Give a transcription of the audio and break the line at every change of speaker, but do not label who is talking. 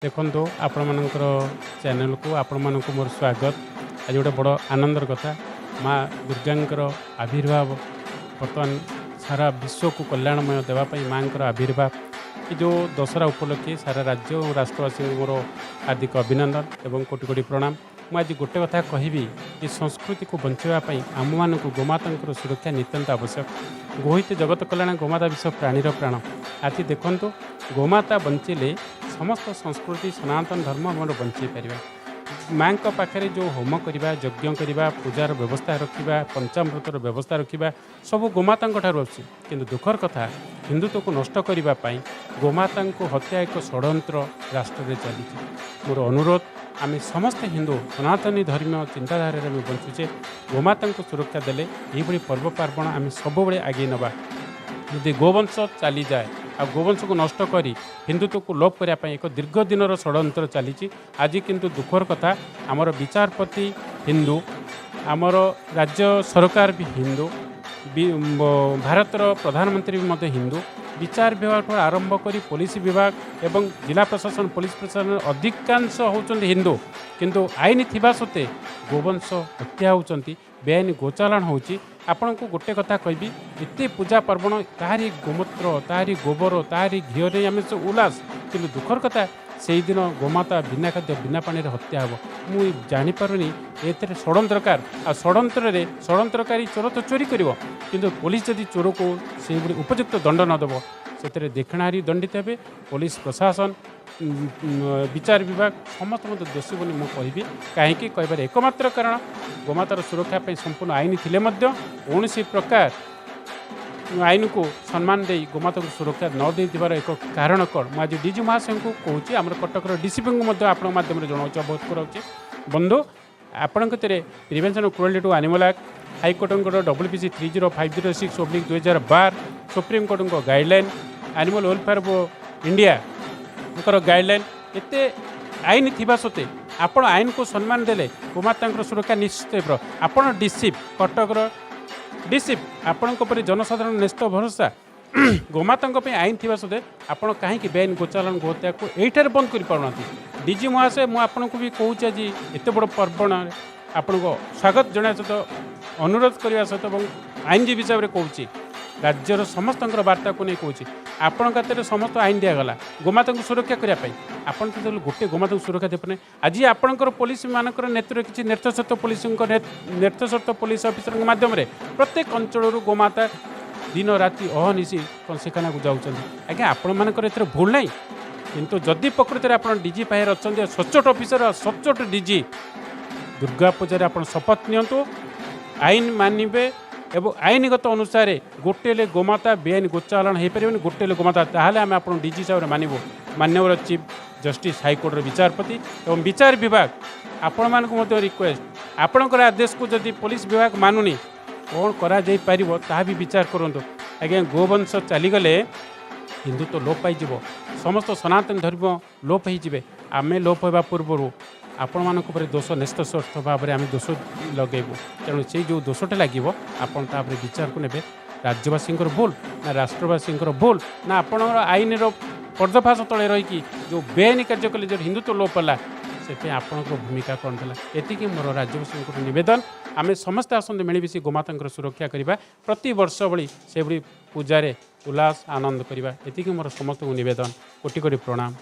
देखो आपण मानकर चैनल को आपण मानक मोर स्वागत। आज गोटे बड़ आनंदर कथा माँ दुर्गांकर आविर्भाव बर्तमान सारा विश्व को कल्याणमय देवाई माँ आविर्भाव कि जो दशहरा उपलक्षे सारा राज्य और राष्ट्रवासी मोर हार्दिक अभिनंदन एवं कोटि कोटि प्रणाम। मुझे गोटे कथा कहबी कि संस्कृति को बचाई आम मान गोमाता सुरक्षा नितांत आवश्यक। गोहित जगत कल्याण गोमाता विश्व प्राणीर प्राण। आज देखु गोमाता बंचिले समस्त संस्कृति सनातन धर्म आम बंचाई पार। माँ पाखे जो होम करवा यज्ञ करवा पूजार व्यवस्था रखा पंचामृतर व्यवस्था रखा सब गोमाता अच्छी किंतु दुखर कथा हिंदुत्व को नष्ट करने गोमाता हत्या एक षड्यंत्र राष्ट्र चली। मोर अनुरोध आम समस्त हिंदू सनातनी धर्म चिंताधारा में बंचुचे गोमाता सुरक्षा देले यही पर्व पार्वण आम सब आगे नवा। यदि गोवंश चली जाए आ गोवंश को नष्ट करी हिंदुत्व को लोप करने एक दीर्घ दिन षड्यंत्र चली। आज किंतु दुखर कथा आमर विचारपति हिंदू आमर राज्य सरकार भी हिंदू भारतर प्रधानमंत्री भी हिंदू विचार विभाग आरंभ करी पुलिस विभाग एवं जिला प्रशासन पुलिस प्रशासन अधिकांश होचंती हिंदू किंतु आईन थिबा सत्ते गोवंश हत्या होचंती बेआईन गोचालाण होची। आपण को गोटे कथा कहबी एते पूजा पर्वण ताहारी गोमूत्र ताहारी गोबर ताहारी घीरे आम सब उल्लास किंतु दुखर कथा से दिन गोमाता बिना खाद्य बिना पानी हत्या हे मुझे जानीपारुनी ए षड्यंत्रकार आ षड्यंत्रकारी चोर तो चोरी कर किंतु पुलिस जदि चोर को से उपयुक्त दंड नदेव से देखणारी दंडित हे। पुलिस प्रशासन विचार विभाग समस्त मत दोषी बोली मुझे कहि कहीं कहबार एकमात्र कारण गोमातार सुरक्षा संपूर्ण आईन थिले मध्य कौन प्रकार आईन को सम्मान दे गोमाता को सुरक्षा न देवार एक कारण कौन मुझे आज डीजी महाशय को कहूँ आम कटक डीसीपी को आपण माध्यम जनाऊँ अवगत कराऊे। बंधु आपण prevention cruelty to animal act high court WPC 3056/2012 supreme court guideline animal welfare India guideline एते आईन थिबा सत्ते आपण आईन को सम्मान देले गोमाता सुरक्षा निश्चित। आपण डीसीप कटकर डीसीप आपण जनसाधारण निश्चित भरोसा गोमाता आईन थिबा सत्ते आपण कहीं बेआईन गोचालन गोहत्या को यहीठार बंद कर पारना। डीजी महाशय मुझे भी कहूँ आज एत बड़ पर्वण आपण को स्वागत जनाया सहित अनुरोध करने सहित आईनजीवी हिसाब से कहूँ राज्यर समस्त वार्ता को नहीं कहूँ आपण खाते समस्त आईन दिगला गोमाता को सुरक्षा करने आपन तो गोटे गोमाता को सुरक्षा देपने। आज आपणकर पुलिस मानक नेतृत्व किसी नेतृत्व पुलिस नेतृत्व पुलिस अफिसर माध्यम प्रत्येक अंचल गोमाता दिन राति अहनिशी कंसेखाना को जाऊँ। आज्ञा आपण मानकर एथरे भूल नहीं किंतु जदि प्रकृत में आप डीजी पाखे अच्छा सचोट अफिसर सचोट डीजी दुर्गा पूजा आप शपथ नियंतु आईन मानवे एवं आईनगत अनुसार गोटे गोमाता बेआईन गोचालाण हो पारे गोटे गोमाता ताहले आम आप डीजी हिसाब से मानव। माननीय चीफ जस्टिस हाईकोर्ट विचारपति एवं विचार विभाग आपण मानक रिक्वेस्ट आपणकर आदेश को जदि पुलिस विभाग मानुनी कौन करा जाई पारिबो ताहा भी विचार करंतु। आज्ञा गोवंश चलीगले हिंदू तो लोप पाई समस्त सनातन धर्म लोप हो आमे लोप होगा पूर्व आपण मानक दोष निश्चित स्वस्थ भाव में आम दोष लगेबू तेणु से जो दोषटे लगे आपड़ तापर विचार को नेबे राज्यवासी भूल ना राष्ट्रवासी भूल ना आपण आईन पर्दाफाश तले रही जो बेआईन कार्य कले जो हिंदुत्व लोप है से आपण भूमिका कौन था एति मोर राज्यवासी नवेदन आम समस्त आसते मिलमिशी गोमाता सुरक्षा करवा प्रति वर्ष भली से भली पूजारे उल्लास आनंद करवा एति मोर समस्त नवेदन कोटि कोटि प्रणाम।